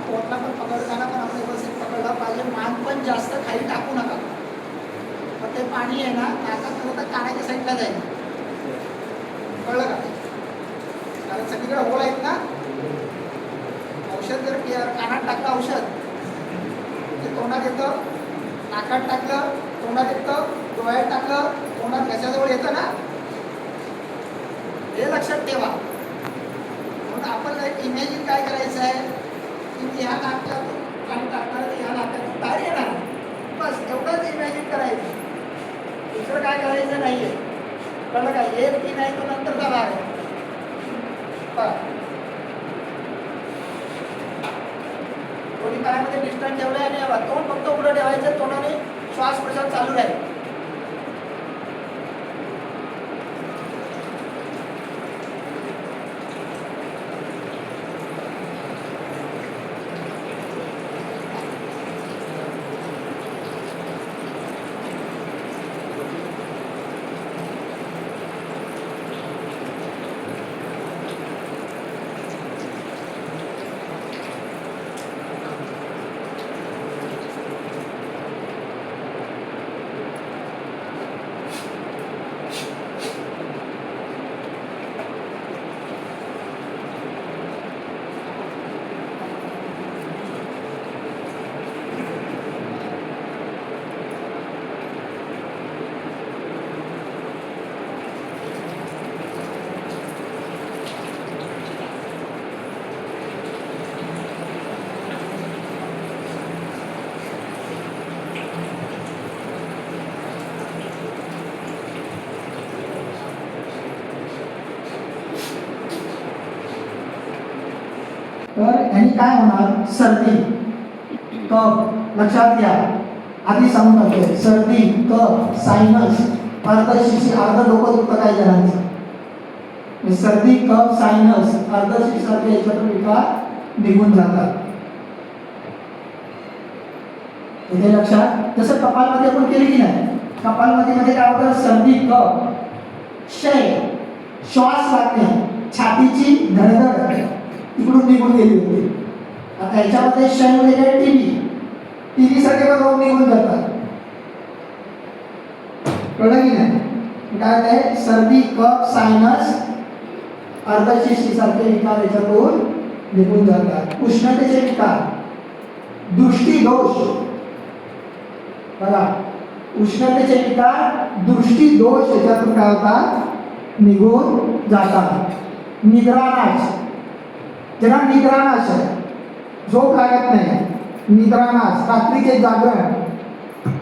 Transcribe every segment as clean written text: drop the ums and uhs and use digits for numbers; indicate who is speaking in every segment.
Speaker 1: पोटला पण पकडताना पण आपण व्यवस्थित पकडला पाहिजे. मान पण जास्त खाली टाकू नका. मग ते पाणी आहे ना नाकात तर कानाच्या साईडला जाईल. कळलं का? कारण सगळीकडे होल आहेत ना. औषध जर कानात टाकलं औषध ते तोंडात येतं, नाकात टाकलं तोंडात येतं, डोळ्यात टाकलं तोंडात घशाजवळ येतं ना. हे लक्षात ठेवा. म्हणून आपण एक इमॅजिन काय करायचं आहे की मी ह्या नाकात पाणी टाकणार ह्या नाकात बाहेर येणार, बस एवढंच इमॅजिन करायचं. दुसरं काय करायचं नाहीये. कळलं का? एक की नाही तो नंतरचा भाग आहे. दोन्ही पायामध्ये डिस्टन्स ठेवलं आणि तोंड फक्त उघडं ठेवायचं. तोंडाने श्वास प्रश्वास चालू राहील. तर ह्यानी काय होणार? सर्दी, कफ. लक्षात घ्या, आधी सांगून टाकतोय. सर्दी, कफ, सायनस, अर्धशिशी, अर्ध डोकं दुखतं काही जणांचं. सर्दी, कफ, सायनस, अर्धशिशी सारखे याच्यातून विकार निघून जातात. इथे लक्षात. जसं कपालमध्ये आपण केली की नाही, कपालमध्ये काय होतं? सर्दी, कफ, क्षय, श्वास लागणे, छातीची धडधड तिकडून निघून गेली होती. आता याच्यामध्ये क्षयमध्ये काय? टीबी सारखे पण रोग निघून जातात. कळलं की नाही? काय आहे? सर्दी, कफ, सायनस, अर्धशिशी सारखे विकार याच्यातून निघून जातात. उष्णतेचे विकार, दृष्टी दोष. बघा, उष्णतेचे विकार, दृष्टी दोष याच्यातून काय होतात? निघून जातात. निद्रानाश, ज्याला निद्रानाश आहे, झोप लागत नाही, निद्रानाश, रात्रीचे जागरण,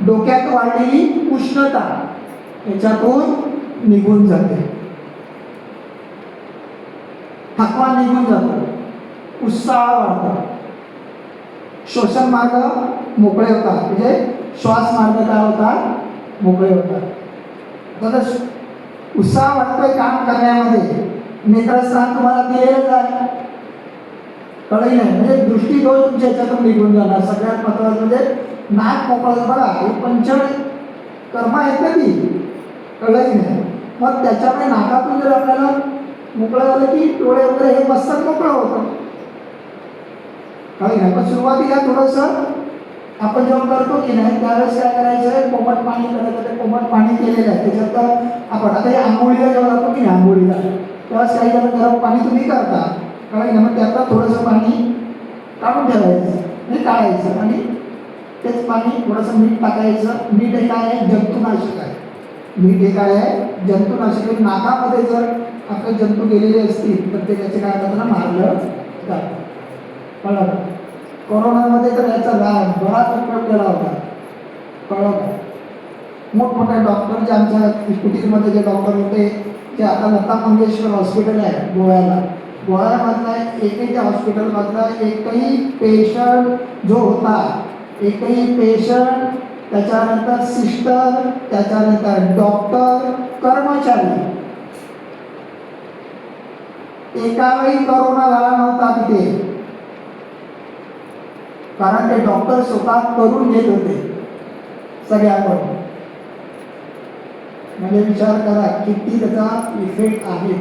Speaker 1: डोक्यात वाढलेली उष्णता याच्यातून निघून जाते. थकवा निघून जातो, उत्साह वाढतो, श्वसन मार्ग मोकळे होतात, म्हणजे श्वास मार्ग काय होतात? मोकळे होतात. उत्साह वाढतोय काम करण्यामध्ये. नेत्रस्थान तुम्हाला दिलेलंच आहे. कळलं नाही? म्हणजे दृष्टीदोष तुमच्या याच्यातून निघून जाणार. सगळ्यात महत्वाचं म्हणजे नाक मोकळं. बघा, हे पंचन कर्म आहेत ना ती. कळलं की नाही? मग त्याच्यामुळे नाकातून जर आपल्याला मोकळं झालं की डोळे वगैरे हे मस्तक मोकळं होतं. कळलं नाही? पण सुरुवातीला थोडंसं आपण जेव्हा करतो की नाही त्यावेळेस काय करायचं आहे? कोमट पाणी करायचं. ते कोमट पाणी केलेलं आहे त्याच्यात आपण आता हे आंघोळीला जेव्हा जातो की नाही, आंघोळीला त्यावेळेस काही जण गरम पाणी तुम्ही करता. कारण मग त्यातलं थोडंसं पाणी काढून ठेवायचं, म्हणजे काढायचं आणि तेच पाणी थोडंसं मीठ टाकायचं. मीठ हे काय आहे? जंतुनाशक आहे. मीठ हे काय आहे? जंतुनाशक. नाकामध्ये जर आपले जंतू गेलेले असतील तर ते त्याचे काय करताना मारलं जातं. कळलं? कोरोनामध्ये तर याचा बराच उपयोग केला होता. कळलं? मोठमोठे डॉक्टर जे आमच्या कुटीमध्ये जे डॉक्टर होते ते आता लता मंगेशकर हॉस्पिटल आहे गोव्याला. गोव्यामधला एकही हॉस्पिटलमधला एकही पेशंट जो होता, एकही पेशंट, त्याच्यानंतर सिस्टर, त्याच्यानंतर डॉक्टर, कर्मचारी, एकावेळी कोरोना झाला नव्हता तिथे. कारण ते डॉक्टर स्वतः करून घेत होते सगळ्याकडून. म्हणजे विचार करा किती त्याचा इफेक्ट आहे.